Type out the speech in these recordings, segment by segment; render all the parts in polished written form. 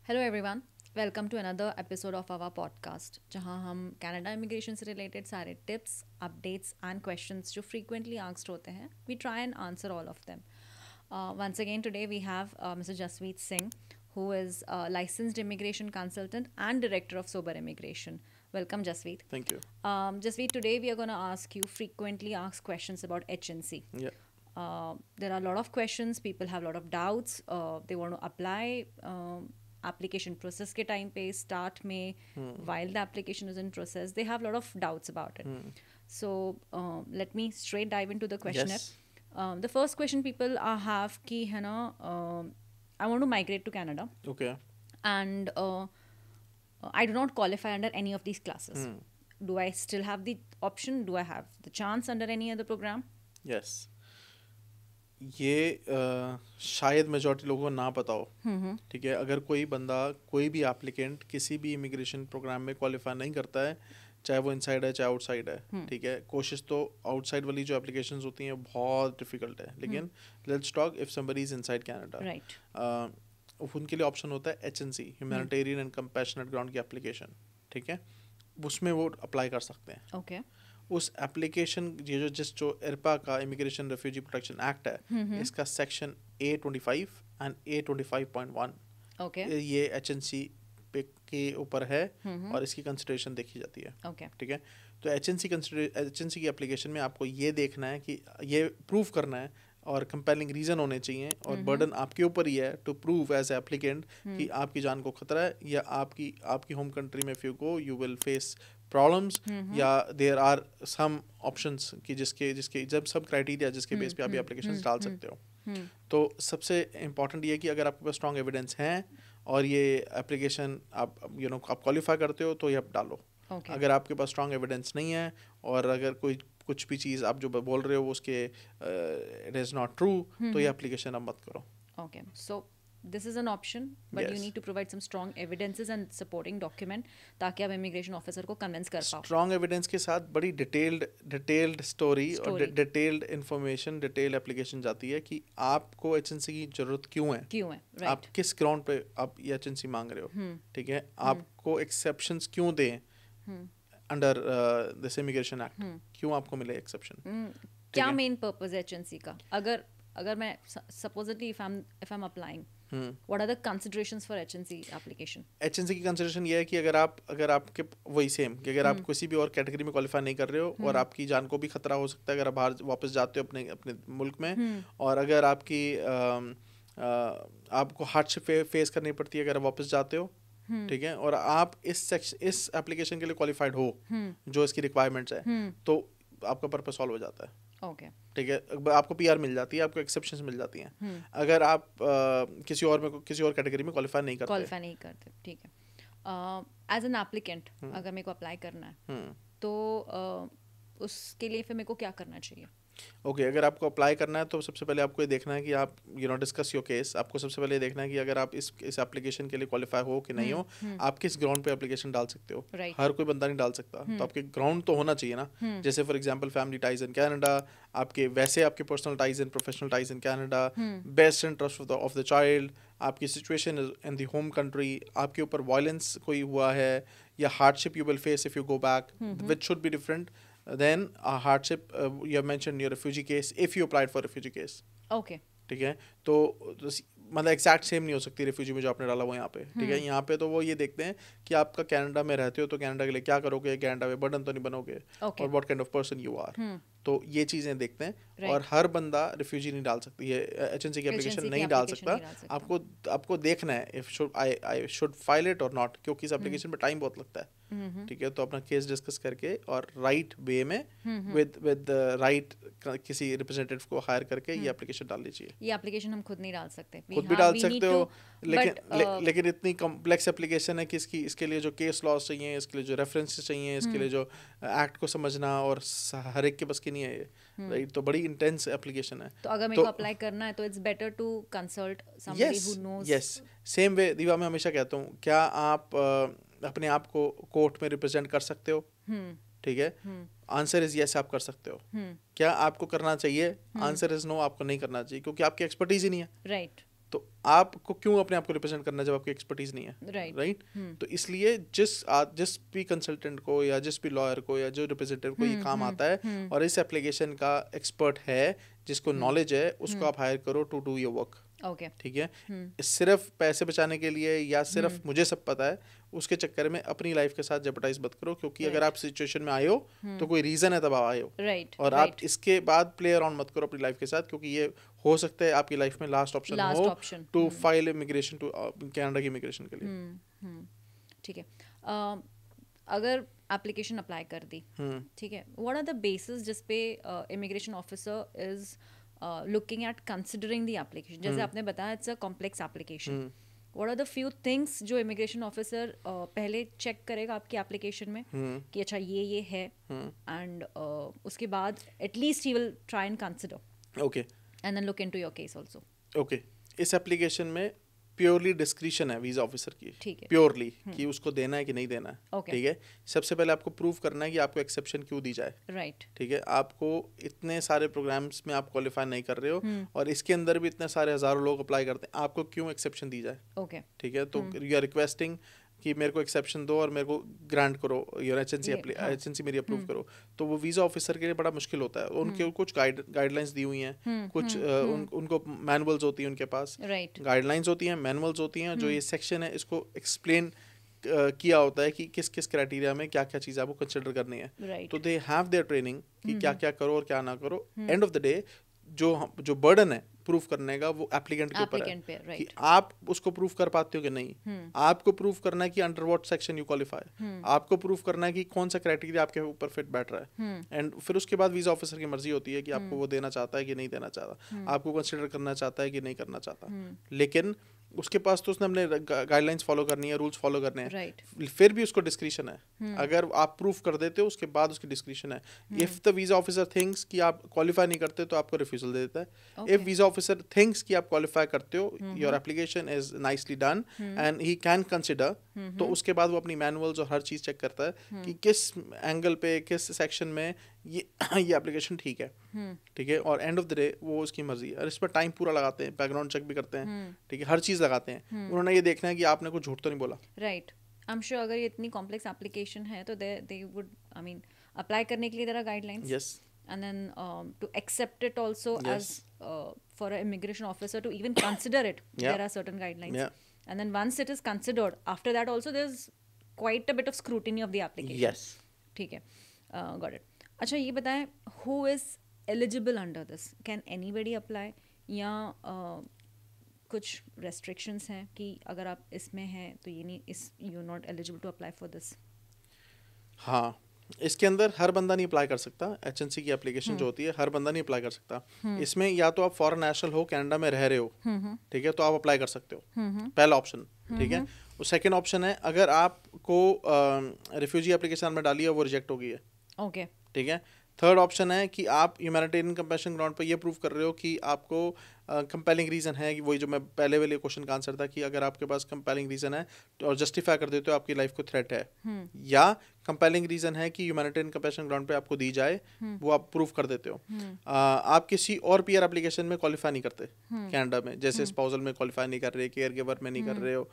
Hello everyone, welcome to another episode of our podcast जहां हम Canada immigration से related सारे टिप्स, अपडेट्स एंड क्वेश्चंस जो frequently asked होते हैं we try and answer all of them. Once again today we have Mr. Jasveet Singh, who is a licensed immigration consultant and director of Sober Immigration. Welcome, Jasveet. Thank you. Jasveet, today we are going to ask you frequently asked questions about HNC. Yeah. There are a lot of questions, people have a lot of doubts, they want to apply application process के time पे start में while the application is in process they have a lot of doubts about it. So let me straight dive into the questionnaire. Yes. The first question people have कि है ना, I want to migrate to Canada Okay. and I do not qualify under any of these classes. Do I still have the option? Do I have the chance under any other program? Yes. ये शायद majority लोगों को ना पता हो. ठीक है, अगर कोई बंदा, कोई भी एप्लीकेंट किसी भी इमिग्रेशन प्रोग्राम में क्वालिफाई नहीं करता है, चाहे वो इनसाइड है चाहे आउटसाइड है, ठीक है. कोशिश तो आउटसाइड वाली जो एप्लीकेशंस होती हैं बहुत डिफिकल्ट है, लेकिन let's talk if somebody is inside Canada, right, उनके लिए ऑप्शन होता है HNC, humanitarian and compassionate ground की एप्लीकेशन. ठीक है, उसमें वो अप्लाई कर सकते हैं. ओके, उस एप्लीकेशन जो इरपा का इमिग्रेशन रेफ्यूजी प्रोटेक्शन एक्ट है, इसका section A25 and A25.1 okay, ये HNC पे के ऊपर है और इसकी कंसिडरेशन देखी जाती है. ओके, ठीक है, तो HNC की एप्लीकेशन में आपको ये देखना है कि ये प्रूव करना है और कंपेलिंग रीज़न होने चाहिए और बर्डन आपके ऊपर ही है टू प्रूव एज एप्लीकेंट कि आपकी जान को खतरा है या आपकी होम कंट्री में फ्यू को यू विल फेस प्रॉब्लम्स या देयर आर सम ऑप्शंस कि जिसके जब सब क्राइटेरिया जिसके बेस पे आप एप्लीकेशंस डाल सकते हो. तो सबसे इम्पॉर्टेंट ये है कि अगर आपके पास स्ट्रॉन्ग एविडेंस हैं और ये एप्लीकेशन आप आप क्वालिफाई करते हो तो ये आप डालो. ओके, अगर आपके पास स्ट्रॉन्ग एविडेंस नहीं है और अगर कुछ भी चीज़ आप जो बोल रहे हो उसके इट इज़ नॉट ट्रू, तो ये एप्लीकेशन आप मत करो. okay. So this is an option, but you Yes. need to provide some strong evidences and supporting document ताकि आप इमिग्रेशन ऑफिसर को कन्विंस कर पाओ. स्ट्रॉन्ग एविडेंस के साथ बड़ी डिटेल्ड स्टोरी और Story. Detailed information, detailed application जाती है कि आपको HNC की जरूरत क्यों है, क्यों है, आप राइट, किस ग्राउंड पे आप ये HNC मांग रहे हो. ठीक है, आपको एक्सेप्शंस क्यों दें अंडर दिस इमिग्रेशन एक्ट, क्यों आपको मिले एक्सेप्शन. क्या मेन पर्पस है एचएनसी का? अगर मैं supposedly if I am applying, what are the considerations for HNC application? HNC की कंसिडरेशन ये है कि अगर आपके वही सेम कि अगर आप किसी भी और कैटेगरी में क्वालिफाई नहीं कर रहे हो और आपकी जान को भी खतरा हो सकता है अगर आप बाहर वापस जाते हो अपने मुल्क में, और अगर आपको हार्डशिप फेस करनी पड़ती है अगर आप वापस जाते हो, ठीक है, और आप इस एप्लीकेशन के लिए क्वालिफाइड हो जो इसकी रिक्वायरमेंट्स है, तो आपका पर्पस सॉल्व हो जाता है. ओके, ठीक है, आपको PR मिल जाती है, आपको एक्सेप्शंस मिल जाती हैं अगर आप किसी और कैटेगरी में क्वालिफाई नहीं करते. ठीक है. एज एन एप्लीकेंट अगर मेरे को अप्लाई करना है तो उसके लिए फिर मेरे को क्या करना चाहिए? ओके, अगर आपको अप्लाई करना है तो सबसे पहले आपको ये देखना है कि आप डिस्कस योर केस. आपको सबसे पहले ये देखना है कि अगर आप इस एप्लीकेशन के लिए क्वालिफाई हो कि नहीं हो, आप किस ग्राउंड पे एप्लीकेशन डाल सकते हो. Right. हर कोई बंदा नहीं डाल सकता, तो आपके ग्राउंड तो होना चाहिए ना. जैसे for example family ties in Canada, आपके personal ties in professional ties in Canada, best interest of the child, आपकी situation in the home country, आपके ऊपर वायलेंस कोई हुआ है या hardship you will face if you go back, which should be different then a hardship. You have mentioned your refugee case if you applied for refugee case. Okay, ठीक है, तो मतलब एग्जैक्ट सेम नहीं हो सकती रिफ्यूजी में जो आपने डाला हुआ यहाँ पे. ठीक है, यहाँ पे तो वो ये देखते हैं कि आपका कनाडा में रहते हो तो कनाडा के लिए क्या करोगे, कनाडा में बर्डन तो नहीं बनोगे, Okay. और what kind of person you are. तो ये चीज़ें देखते हैं. Right. और हर बंदा रिफ्यूजी नहीं डाल सकती है, HNC की एप्लीकेशन नहीं डाल सकता. आपको देखना है if I should file it और नॉट, क्योंकि इस एप्लीकेशन में टाइम बहुत लगता है. ठीक है, तो अपना केस डिस्कस करके और राइट वे में विद राइट किसी रिप्रेजेंटेटिव को हायर करके ये एप्लीकेशन डाल लीजिए. ये एप्लीकेशन हम खुद नहीं डाल सकते. खुद भी डाल सकते हो, लेकिन इतनी कॉम्प्लेक्स एप्लीकेशन है कि इसके लिए जो केस लॉज चाहिए, इसके लिए जो रेफरेंसेस चाहिए, इसके लिए जो एक्ट को समझना और हर एक के बस की नहीं है ये, राइट. तो बड़ी इंटेंस एप्लीकेशन है. तो अगर मेरे को अप्लाई करना है तो it's better to consult somebody who knows. Yes, same way दीवा मैं हमेशा कहता हूँ, क्या आप अपने आप को कोर्ट में रिप्रेजेंट कर सकते हो? ठीक है, आंसर इज यस, आप कर सकते हो. क्या आपको करना चाहिए? आंसर इज नो, आपको नहीं करना चाहिए, क्योंकि आपकी एक्सपर्टीज ही नहीं है. राइट, तो आपको क्यों अपने आप को रिप्रेजेंट करना जब आपकी एक्सपर्टीज नहीं है, राइट? तो इसलिए जिस भी कंसल्टेंट को या जिस भी लॉयर को या जो रिप्रेजेंटेटिव को ये काम आता है और इस एप्लीकेशन का एक्सपर्ट है, जिसको नॉलेज है, उसको आप हायर करो to do your work. Okay, ठीक है। सिर्फ पैसे बचाने के लिए या सिर्फ मुझे सब पता है उसके चक्कर में अपनी लाइफ के साथ जेपटाइज मत करो, क्योंकि अगर आप सिचुएशन में आए हो तो कोई रीजन है तब आप आए हो, और आप इसके बाद प्ले अराउंड मत करो अपनी लाइफ के साथ, क्योंकि ये हो सकता है आपकी लाइफ में लास्ट ऑप्शन हो to file immigration to Canada की इमिग्रेशन के लिए। ठीक है। अगर एप्लीकेशन अप्लाई कर दी, ठीक है, व्हाट आर द बेसिस जिस पे immigration officer is looking at considering the application? जैसे आपने बताया it's a complex application, what are the few things जो इमिग्रेशन ऑफिसर पहले चेक करेगा आपकी एप्लीकेशन में कि अच्छा ये है, एंड उसके बाद at least he will try and consider, okay, and then look into your case also. Okay, इस एप्लीकेशन में प्योरली डिस्क्रिशन है वीजा ऑफिसर की, ठीक है, प्योरली कि उसको देना है कि नहीं देना है, okay. ठीक है। सबसे पहले आपको प्रूव करना है कि आपको एक्सेप्शन क्यों दी जाए, राइट, ठीक है। आपको इतने सारे प्रोग्राम्स में आप क्वालिफाई नहीं कर रहे हो और इसके अंदर भी इतने सारे हजारों लोग अप्लाई करते हैं, आपको क्यों एक्सेप्शन दी जाए, ओके, ठीक है। तो यू आर रिक्वेस्टिंग कि मेरे को एक्सेप्शन दो और मेरे को ग्रांट करो, योर एचएनसी मेरी अप्रूव करो, तो वो वीज़ा ऑफिसर के लिए बड़ा मुश्किल होता है। उनके कुछ गाइडलाइंस दी हुई हैं, कुछ उनको मैनुअल्स होती हैं उनके पास, गाइडलाइंस होती हैं, मैनुअल्स होती हैं, जो ये सेक्शन है इसको एक्सप्लेन किया होता है कि किस किस क्राइटेरिया में क्या क्या चीज़ आपको कंसिडर करनी है। तो दे हैव देयर ट्रेनिंग कि क्या क्या करो और क्या ना करो। एंड ऑफ द डे जो बर्डन है प्रूफ करने का वो एप्लीकेंट के ऊपर है कि आप उसको प्रूफ कर पाते हो कि नहीं। आपको प्रूफ करना है कि under what section you qualify, आपको प्रूफ करना है कि कौन सा क्राइटेरिया आपके ऊपर फिट बैठ रहा है, एंड फिर उसके बाद वीजा ऑफिसर की मर्जी होती है कि आपको वो देना चाहता है कि नहीं देना चाहता, आपको कंसिडर करना चाहता है कि नहीं करना चाहता। लेकिन उसके पास तो उसने अपने गाइडलाइंस फॉलो करनी है, रूल्स फॉलो करने हैं, फिर भी उसको डिस्क्रिशन है। अगर आप प्रूफ कर देते हो उसके बाद उसकी डिस्क्रिशन है। If the visa officer thinks कि आप क्वालिफाई नहीं करते तो आपको रिफ्यूजल दे देता है। इफ वीजा ऑफिसर थिंक्स कि आप क्वालिफाई करते हो, your application is nicely done and he can consider, तो उसके बाद वो अपनी मैनुअल्स और हर चीज चेक करता है कि किस एंगल पे किस सेक्शन में ये एप्लीकेशन ठीक है, ठीक है। और एंड ऑफ द डे वो उसकी मर्जी है, और इस पर टाइम पूरा लगाते हैं, बैकग्राउंड चेक भी करते हैं, ठीक है, हर चीज लगाते हैं। उन्होंने ये देखना है कि आपने कुछ झूठ तो नहीं बोला, राइट। आई एम श्योर अगर ये इतनी कॉम्प्लेक्स एप्लीकेशन है तो they would, I mean, apply करने के लिए there are guidelines, yes, and then to accept it also as for an immigration officer to even consider it, there are certain guidelines, and then once it is considered, after that also there's quite a bit of scrutiny of the application. yes, ठीक है, got it. अच्छा ये बताएं, who is eligible under this? Can anybody apply, या कुछ restrictions हैं कि अगर आप इसमें हैं तो ये नहीं, इस you're not eligible to apply for this? हाँ, इसके अंदर हर बंदा नहीं अप्लाई कर सकता। एचएनसी की एप्लीकेशन जो होती है हर बंदा नहीं अप्लाई कर सकता। इसमें या तो आप फॉरेन नेशनल हो, कनाडा में रह रहे हो, ठीक है, तो आप अप्लाई कर सकते हो, पहला ऑप्शन, ठीक है। और सेकंड ऑप्शन है अगर आपको रिफ्यूजी एप्लीकेशन में डाली है वो रिजेक्ट हो गई है, ओके, ठीक है। थर्ड ऑप्शन है कि आप ह्यूमैनिटेरियन कंपैशन ग्राउंड पर ये प्रूव कर रहे हो कि आपको कंपेलिंग रीज़न है, कि वही जो मैं पहले वाले क्वेश्चन का आंसर था कि अगर आपके पास कंपेलिंग रीज़न है और जस्टिफाई कर देते हो आपकी लाइफ को थ्रेट है, या कंपेलिंग रीज़न है कि ह्यूमैनिटेरियन कंपैशन ग्राउंड पे आपको दी जाए, वो आप प्रूव कर देते हो। आप किसी और पीआर एप्लीकेशन में क्वालिफाई नहीं करते कनाडा में, जैसे स्पाउसल में क्वालिफाई नहीं कर रहे, केयर गिवर में नहीं कर रहे हो,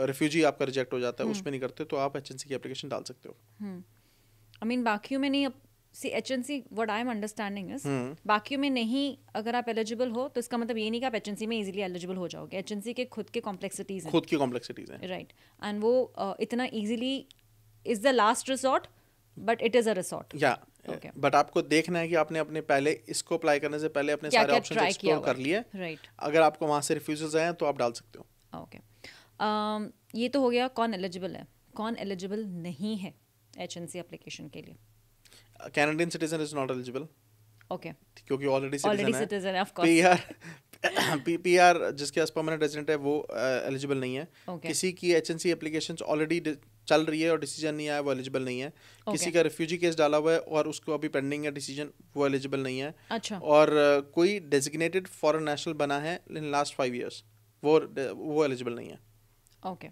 रिफ्यूजी आपका रिजेक्ट हो जाता है उसमें नहीं करते, तो आप एचएनसी की एप्लीकेशन डाल सकते हो। आई मीन बाकियों में नहीं। See HNC, what I am understanding is, बाकियों में नहीं अगर आप एलिजिबल हो तो इसका मतलब ये नहीं कि आप एचएनसी में इजीली एलिजिबल हो जाओगे। एचएनसी के खुद के कॉम्प्लेक्सिटीज हैं, खुद की कॉम्प्लेक्सिटीज हैं, राइट, एंड वो इतना easily is the last resort, but it is a resort, या बट आपको देखना है कि आपने अपने पहले इसको अप्लाई करने से पहले अपने सारे ऑप्शंस एक्सप्लोर कर लिए, राइट। अगर आपको वहां से रिफ्यूजल्स आए तो आप डाल सकते हो। ओके, ये तो हो गया कौन एलिजिबल है, कौन एलिजिबल नहीं है एचएनसी एप्लीकेशन के लिए। Canadian citizen is not eligible, okay, क्योंकि ऑलरेडी सिटीजन है, ऑफ कोर्स। पीआर जिसके पास परमानेंट रेजिडेंट है वो एलिजिबल नहीं है। किसी की एचएनसी एप्लीकेशंस ऑलरेडी चल रही है और डिसीजन नहीं आया, वो एलिजिबल नहीं है। किसी का रिफ्यूजी केस डाला हुआ है और उसको अभी पेंडिंग है डिसीजन, वो एलिजिबल नहीं है। अच्छा। और कोई डेजिग्नेटेड फॉरेन नेशनल बना है इन लास्ट 5 years, वो एलिजिबल नहीं है। Okay,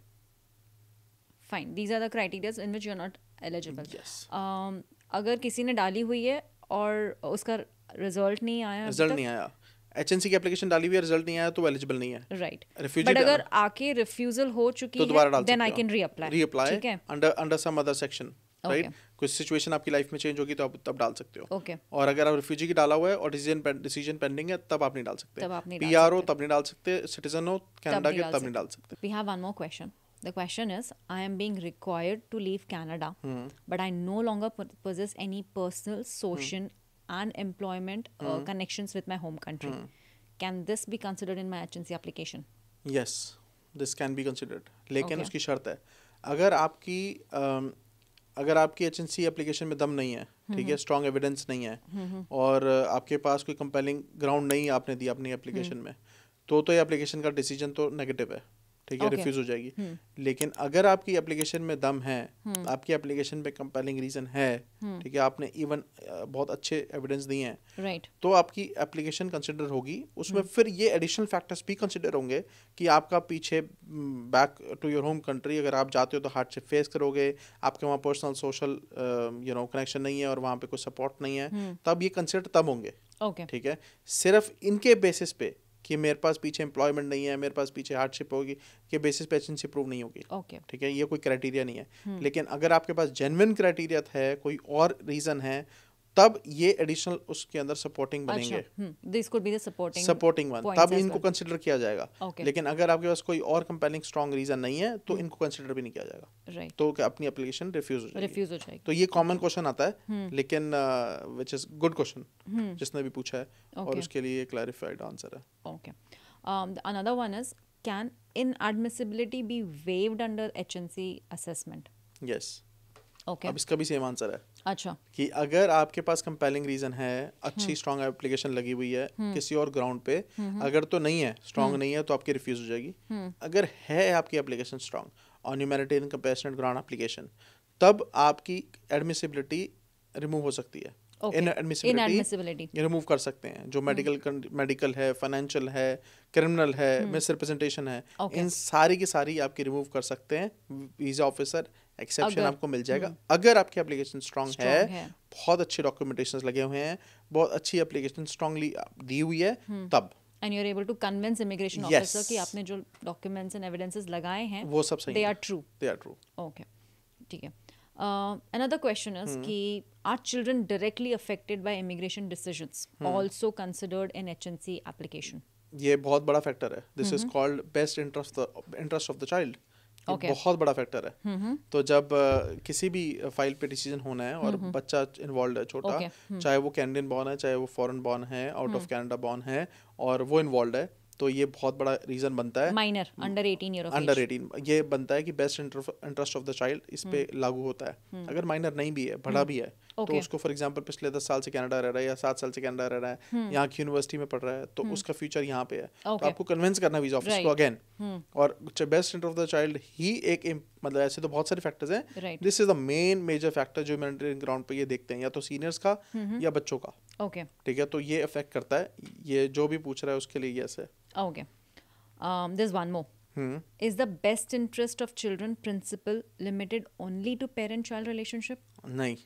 fine, these are the criterias in which you are not eligible. अगर किसी ने डाली हुई है और उसका रिजल्ट नहीं आया, एचएनसी की एप्लीकेशन डाली हुई है, रिजल्ट नहीं आया तो एलिजिबल नहीं है। राइट, रिफ्यूजी बट अगर आके रिफ्यूजल हो चुकी तो दोबारा है डाल देन सकते आई हो, कैन रीअप्लाई। रीअप्लाई ठीक है, under some other section, right. Okay कुछ सिचुएशन आपकी लाइफ में चेंज होगी तो आप तब डाल सकते हो। ओके, और अगर आप रिफ्यूजी की डाला हुआ है और डिसीजन पेंडिंग है तब आप नहीं डाल सकते। तब आप नहीं डाल पीआर हो सकते, तब नहीं डाल सकते, सिटीजन हो कनाडा नहीं के डाल तब नहीं डाल सकते। We have one more question. The question is, I am being required to leave Canada, but I no longer possess any personal, social, and employment connections with my home country. Can this be considered in my HNC application? Yes, this can be considered, लेकिन Okay. उसकी शर्त है, अगर आपकी अगर आपकी एचएनसी application में दम नहीं है, ठीक है, स्ट्रॉन्ग एविडेंस नहीं है और आपके पास कोई कंपेलिंग ग्राउंड नहीं आपने दिया अपनी एप्लीकेशन में, तो ये एप्लीकेशन का डिसीजन तो नेगेटिव है, ठीक है, Okay. रिफ्यूज हो जाएगी। लेकिन अगर आपकी एप्लीकेशन में दम है, आपकी एप्लीकेशन में कंपेलिंग रीजन है, ठीक है, आपने इवन बहुत अच्छे एविडेंस दिए हैं, Right. तो आपकी एप्लीकेशन कंसिडर होगी। उसमें फिर ये एडिशनल फैक्टर्स भी कंसिडर होंगे कि आपका पीछे back to your home country अगर आप जाते हो तो हार्डशिप फेस करोगे, आपके वहाँ पर्सनल सोशल कनेक्शन नहीं है और वहाँ पे कोई सपोर्ट नहीं है, तब ये कंसिडर तब होंगे, Okay. ठीक है। सिर्फ इनके बेसिस पे कि मेरे पास पीछे एम्प्लॉयमेंट नहीं है, मेरे पास पीछे हार्डशिप होगी के बेसिस पे एचएनसी प्रूव नहीं होगी, Okay. ठीक है, ये कोई क्राइटेरिया नहीं है। लेकिन अगर आपके पास जेन्युइन क्राइटेरिया है, कोई और रीजन है, तब ये एडिशनल उसके अंदर सपोर्टिंग बनेंगे, This could be the supporting supporting one, points तब as इनको well. कंसिडर किया जाएगा। Okay. लेकिन अगर आपके पास कोई और कंपेलिंग स्ट्रॉन्ग रीजन नहीं है तो इनको कंसिडर भी नहीं किया जाएगा, Right. तो क्या अपनी एप्लीकेशन रिफ्यूज हो जाएगी। Refuse हो जाएगी। तो ये कॉमन क्वेश्चन आता है, लेकिन विच इज गुड क्वेश्चन जिसने भी पूछा है, और Okay. उसके लिए क्लैरिफाइड आंसर है। Okay. Another one is, can inadmissibility be waived under HNC assessment? Yes, Okay. अब इसका भी सेम आंसर है अच्छा, कि अगर आपके पास कंपेलिंग रीजन है, अच्छी स्ट्रॉन्ग एप्लीकेशन लगी हुई है किसी और ग्राउंड पे, अगर तो नहीं है, स्ट्रॉन्ग नहीं है, तो आपकी रिफ्यूज हो जाएगी। अगर है आपकी application strong on humanitarian compassionate ground application, तब आपकी एडमिसिबिलिटी रिमूव हो सकती है। Okay. Inadmissibility. रिमूव कर सकते हैं, जो मेडिकल है, फाइनेंशियल है, क्रिमिनल है, मिस रिप्रेजेंटेशन है, Okay. इन सारी की सारी आपकी रिमूव कर सकते हैं। वीजा ऑफिसर एक्सेप्शन अगर- आपको मिल जाएगा अगर आपकी एप्लीकेशन स्ट्रॉन्ग Strong है, है। बहुत अच्छे डॉक्यूमेंटेशन लगे हुए हैं, बहुत अच्छी एप्लीकेशन स्ट्रांगली दी हुई है, तब And you're able to convince immigration Yes. officer कि आपने जो documents and evidences लगाए हैं, वो सब सही they है, are true. they are true। Okay. ठीक है. Another question is कि are children directly affected by immigration decisions also considered in HNC application? ये बहुत बड़ा फैक्टर है, this is called best interest of the child. Okay. बहुत बड़ा factor है। तो जब किसी भी फाइल पे डिसीजन होना है और बच्चा इन्वॉल्व है छोटा, Okay. चाहे वो कैनेडियन बॉर्न है, चाहे वो फॉरेन बॉर्न है, आउट ऑफ कनाडा बॉर्न है, और वो इन्वॉल्व है, तो ये बहुत बड़ा रीजन बनता है। Minor, under 18 year of under age. 18 ये बनता है कि best interest of the child इस पे लागू होता है। अगर माइनर नहीं भी है, बड़ा भी है, तो Okay. उसको फॉर एग्जांपल पिछले 10 साल से कनाडा रह रहा है या 7 साल से कनाडा रह रहा है, यहाँ की यूनिवर्सिटी में पढ़ रहा है, तो उसका फ्यूचर यहाँ पे है, तो Okay. आपको कन्विंस करना वीजा ऑफिस को Right. अगेन। और best interest of the child ही एक मतलब ऐसे तो बहुत सारे फैक्टर्स हैं, Right. This is the main major factor जो ह्यूमैनिटेरियन ग्राउंड पे ये देखते हैं, या तो सीनियर्स का या बच्चों का, Okay. ठीक है, तो ये अफेक्ट करता है। ये जो भी पूछ रहा है उसके लिए यस है। Okay. There's one more. Is the best interest of children principle limited only to parent-child relationship? नहीं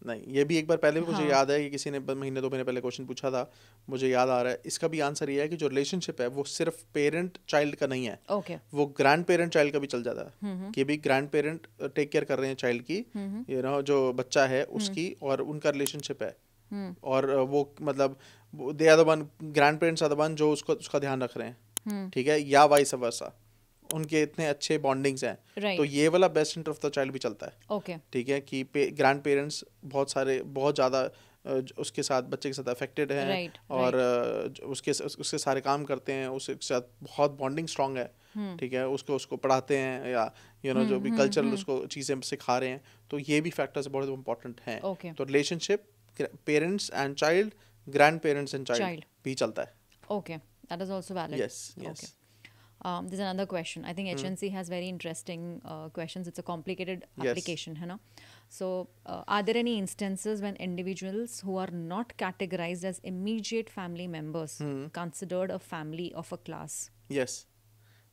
नहीं, ये भी एक बार पहले भी मुझे हाँ. याद है कि किसी ने महीने 2 महीने पहले क्वेश्चन पूछा था, मुझे याद आ रहा है। इसका भी आंसर ये है कि जो रिलेशनशिप है वो सिर्फ पेरेंट चाइल्ड का नहीं है, Okay. वो ग्रैंड पेरेंट चाइल्ड का भी चल जाता है, कि भी ग्रैंड पेरेंट टेक केयर कर रहे हैं चाइल्ड की, यू नो, जो बच्चा है उसकी, और उनका रिलेशनशिप है, और वो मतलब they are the one, grandparents are the one जो उसका ध्यान रख रहे हैं, ठीक है, या वाइस वर्सा, उनके इतने अच्छे बॉन्डिंग्स हैं, Right. तो ये वाला best interest of the child भी चलता है। Okay. ठीक है, कि ग्रैंड पेरेंट्स बहुत ज़्यादा उसके साथ, बच्चे के साथ अफेक्टेड हैं, Right, और उसके सारे काम करते हैं, उसके साथ बहुत बॉन्डिंग स्ट्रांग है, ठीक है, उसको पढ़ाते हैं, या यू नो जो भी कल्चरल उसको चीज़ें सिखा रहे हैं, तो ये भी फैक्टर्स बहुत इंपॉर्टेंट हैं। Okay. तो relationship parents and child, grand parents and Child. Child भी चलता है। Okay. That is also valid. Yes yes. Okay. There's another question. I think HNC has very interesting questions. It's a complicated Yes. application, है ना? So, are there any instances when individuals who are not categorized as immediate family members considered a family of a class? Yes,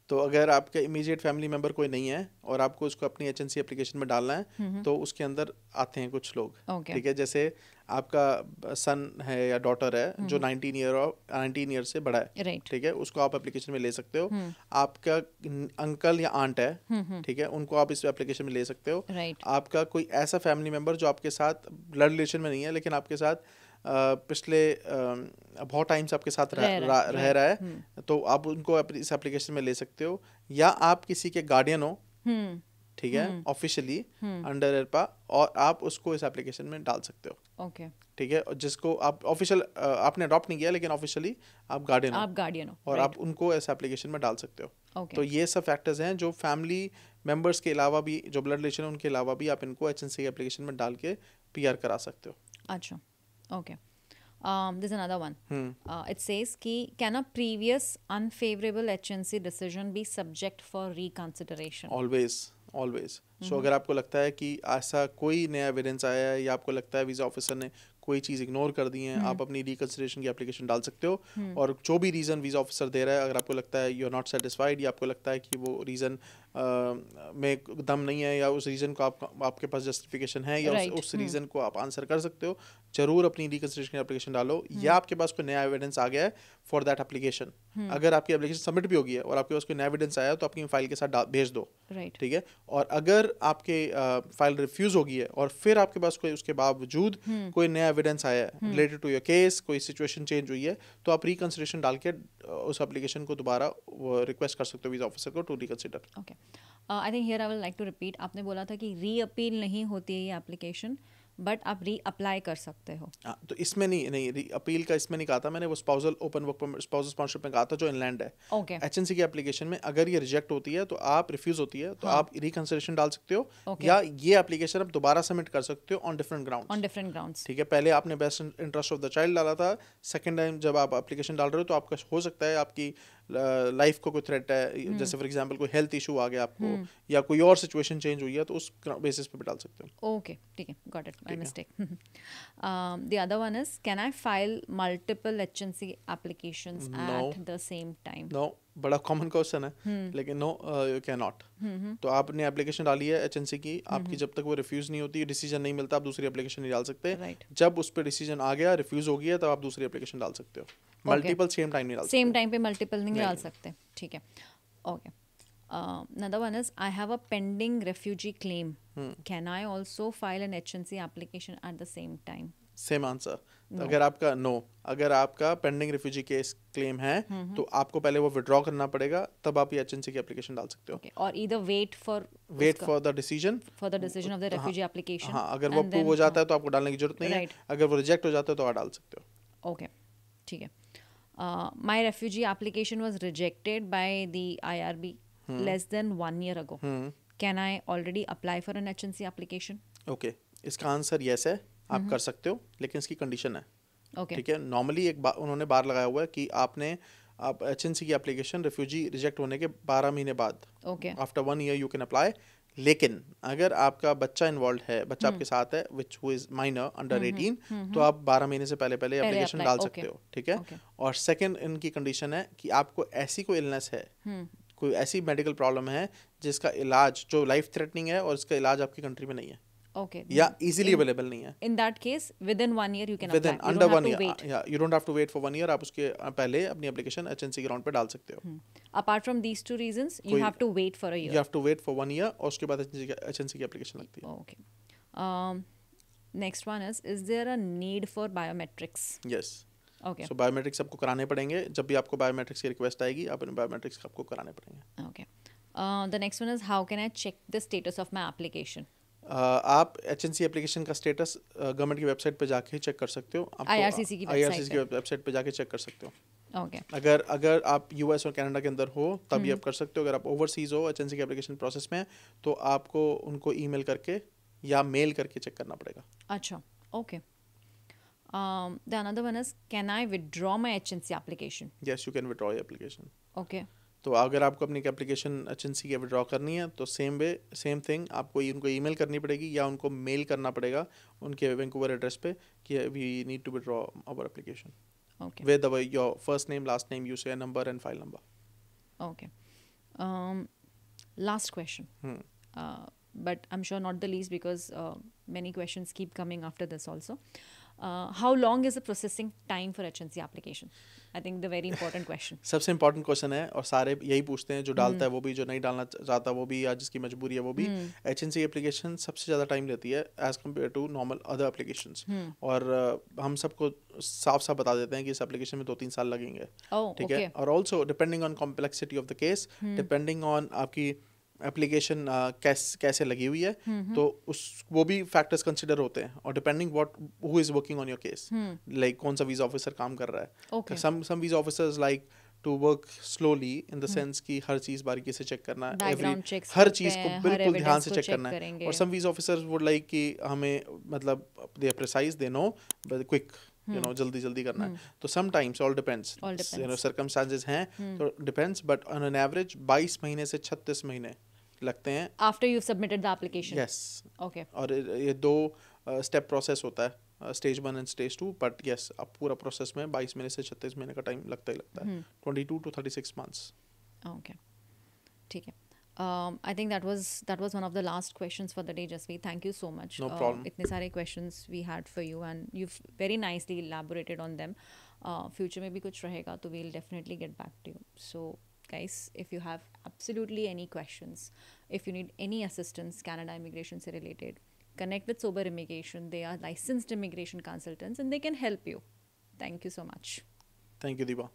तो अगर आपका immediate family member कोई नहीं है और आपको उसको अपनी एचएनसी एप्लीकेशन में डालना है तो उसके अंदर आते हैं कुछ लोग, Okay. ठीक है, जैसे आपका सन है या डॉटर है जो 19 ईयर से बड़ा है, Right. ठीक है, उसको आप एप्लीकेशन में ले सकते हो। आपका अंकल या आंट है, ठीक है, उनको आप इस एप्लीकेशन में ले सकते हो। Right. आपका कोई ऐसा फैमिली मेंबर जो आपके साथ ब्लड रिलेशन में नहीं है लेकिन आपके साथ पिछले बहुत टाइम से आपके साथ रह रहा है, तो आप उनको इस एप्लीकेशन में ले सकते हो। या आप किसी के गार्डियन हो, ठीक है, ऑफिशियली अंडर एरपा, और आप उसको इस एप्लीकेशन में डाल सकते हो। Okay. ठीक है, और जिसको आप ऑफिशियल आपने अडॉप्ट नहीं किया लेकिन ऑफिशियली आप गार्डियन हो और right. आप उनको इस एप्लीकेशन में डाल सकते हो। Okay. तो ये सब फैक्टर्स हैं जो फैमिली मेंबर्स के अलावा भी, जो ब्लड रिलेशन है उनके अलावा भी आप इनको एचएनसी एप्लीकेशन में डाल के पीआर करा सकते हो। अच्छा, okay. There's another one. It says कि can a previous unfavorable HNC decision be subject for reconsideration? Always so अगर आपको लगता है कि ऐसा कोई नया एविडेंस आया है या आपको लगता है वीज़ा ऑफिसर ने कोई चीज़ इग्नोर कर दी है, आप अपनी रिकंसिडरेशन की एप्लीकेशन डाल सकते हो। और जो भी रीज़न वीज़ा ऑफिसर दे रहा है, अगर आपको लगता है यू आर नॉट सेटिस्फाइड या आपको लगता है कि वो रीज़न में दम नहीं है या उस रीज़न को आपके पास जस्टिफिकेशन है या उस रीज़न को आप आंसर कर सकते हो, ज़रूर अपनी रिकंसिडरेशन की एप्लीकेशन डालो। या आपके पास कोई नया एविडेंस आ गया है फॉर दैट एप्लीकेशन, अगर आपकी एप्लीकेशन सबमिट भी होगी है और आपके पास कोई नया एविडेंस आया है तो अपनी फाइल के साथ भेज दो, ठीक है। और अगर आपके फाइल रिफ्यूज होगी है और फिर आपके पास कोई उसके बावजूद कोई नया एविडेंस आया है रिलेटेड टू योर केस, कोई सिचुएशन चेंज हुई है, तो आप रिकंसिडरेशन डाल के उस एप्लीकेशन को दोबारा रिक्वेस्ट कर सकते हो वीज़ा ऑफिसर को to reconsider. Okay, I think here I will like to repeat, आपने बोला था कि री अपील नहीं होती है ये एप्लीकेशन, बट आप री अप्लाई कर सकते हो। तो इसमें नहीं अपील का इसमें नहीं कहा था मैंने, वो spousal open work spousal sponsorship में कहा था जो इनलैंड है। ओके, एचएनसी की एप्लीकेशन में अगर ये रिजेक्ट होती है तो आप रिफ्यूज होती है तो आप रिकंसिडरेशन डाल सकते हो, या ये एप्लीकेशन आप दोबारा सबमिट कर सकते हो ऑन डिफरेंट ग्राउंड्स। ठीक है, पहले आपने best interest of the child डाला था, सेकंड टाइम जब आप एप्लीकेशन डाल रहे हो तो आपका हो सकता है आपकी लाइफ को कोई थ्रेट है, जैसे फॉर एग्जांपल कोई हेल्थ इशू आ गया आपको या कोई और सिचुएशन चेंज हुई है, तो उस बेसिस पे भी डाल सकते हो। ओके, ठीक है, got it, my mistake. The other one is can I file multiple HNC applications at the same time? No, बड़ा कॉमन क्वेश्चन है लेकिन नो, यू कैन नॉट। तो आपने एप्लीकेशन डाली है एचएनसी की, आपकी जब तक वो रिफ्यूज नहीं होती, डिसीजन नहीं मिलता, आप दूसरी एप्लीकेशन नहीं डाल सकते। जब उस पर डिसीजन आ गया, रिफ्यूज हो गया, तब आप दूसरी एप्लीकेशन डाल सकते हो। मल्टीपल सेम टाइम नहीं डाल सकते, सेम टाइम पे मल्टीपल नहीं डाल सकते, ठीक है। Okay, another one is I have a pending refugee claim. Can I also file an HNC application at the same time? Same answer. अगर आपका अगर आपका पेंडिंग रिफ्यूजी केस क्लेम है तो आपको पहले वो विड्रॉ करना पड़ेगा, तब आप ये एचएनसी की एप्लीकेशन डाल सकते हो। और either wait for the decision of the refugee application। हाँ, अगर वो अप्रूव हो जाता है तो आपको डालने की जरूरत नहीं है, अगर वो रिजेक्ट हो जाता है तो आप डाल सकते हो। ओके, ठीक है। My refugee application was rejected by the IRB less than 1 year ago. Can I already apply for an HNC application? Okay, इसका आंसर यस है, आप कर सकते हो, लेकिन इसकी कंडीशन है, ठीक है। नॉर्मली उन्होंने बार लगाया हुआ है कि आप एचएनसी की एप्लीकेशन रिफ्यूजी रिजेक्ट होने के 12 महीने बाद, after 1 year you can apply. लेकिन अगर आपका बच्चा इन्वॉल्व है, बच्चा आपके साथ है which who is minor under 18, तो आप 12 महीने से पहले एप्लीकेशन डाल सकते हो, ठीक है। और सेकंड इनकी कंडीशन है कि आपको ऐसी कोई इलनेस है, कोई ऐसी मेडिकल प्रॉब्लम है जिसका इलाज जो लाइफ थ्रेटनिंग है और इसका इलाज आपकी कंट्री में नहीं है, या इजीली अवेलेबल नहीं है। In that case, within 1 year you can apply. Under 1 year, yeah, you don't have to wait for 1 year. आप उसके पहले अपनी एप्लीकेशन एचएनसी ग्राउंड पे डाल सकते हो। Apart from these two reasons, you have to wait for a year. You have to wait for 1 year और उसके बाद एचएनसी की एप्लीकेशन लगती है। Okay. Next one is there a need for biometrics? Yes. Okay. So biometrics आपको कराने पड़ेंगे, जब भी आपको biometrics की रिक्वेस्ट आएगी, अपने biometrics आपको कराने पड़ेंगे। Okay. The next one is how can I check the status of my application? आप एचएनसी एप्लीकेशन का स्टेटस गवर्नमेंट की वेबसाइट पे जाके चेक कर सकते हो। IRCC की वेबसाइट पे जाके चेक कर सकते हो। Okay. अगर आप यूएस और कनाडा के अंदर हो तब भी आप कर सकते हो। अगर आप ओवरसीज हो, एचएनसी की एप्लीकेशन प्रोसेस में, तो आपको उनको ईमेल करके या मेल करके चेक करना पड़ेगा। अच्छा, okay. The another one is can I withdraw my HNC application? Yes, you can withdraw your application. Okay. तो अगर आपको अपनी एप्लीकेशन एचएनसी की विड्रॉ करनी है तो सेम थिंग आपको उनको ईमेल करनी पड़ेगी या उनको मेल करना पड़ेगा उनके वैंकूवर एड्रेस पे कि we need to withdraw our application Okay. With your first name, last name, UCI number and file number. Okay. Last question. But I'm sure not the least, because many questions keep coming after this also. How long is the processing time for HNC application? I think the very important question. सबसे important question है और सारे यही पूछते हैं, जो डालता है वो भी, जो नहीं डालना चाहता वो भी, या जिसकी मजबूरी है वो भी. HNC एप्लीकेशन सबसे ज़्यादा टाइम लेती है as compare to normal other applications. और हम सबको साफ साफ बता देते हैं कि इस एप्लीकेशन में 2-3 साल लगेंगे. ठीक है. और also depending on complexity of the case, depending on आपकी एप्लीकेशन कैसे लगी हुई है, तो उस वो भी फैक्टर्स कंसिडर होते हैं. और depending what who is working on your case, like कौन सा वीजा ऑफिसर काम कर रहा है. Some visa officers like to work slowly in the sense कि हर चीज बारीकी से चेक करना, हर चीज को बिल्कुल ध्यान से चेक करना है. और some visa officers would like कि हमें मतलब they are precise, they know, but quick, you know, जल्दी करना है. तो sometimes all depends, you know, circumstances हैं, तो depends. But on an average 22 महीने से 36 महीने लगते हैं after you submitted the application. Yes. Okay. और ये 2 स्टेप प्रोसेस होता है, stage 1 and stage 2. But yes, अब पूरा प्रोसेस में 22 महीने से 36 महीने का टाइम लगता ही लगता है. 22 to 36 months. ओके, ठीक है. I think that was one of the last questions for the day, Jasveet. Thank you so much. No problem. इतने सारे questions we had for you and you've very nicely elaborated on them. Future में भी कुछ रहेगा तो we'll definitely get back to you. So guys, if you have absolutely any questions, if you need any assistance Canada immigration से related, connect with Sober Immigration. They are licensed immigration consultants and they can help you. Thank you so much. Thank you, Deepa.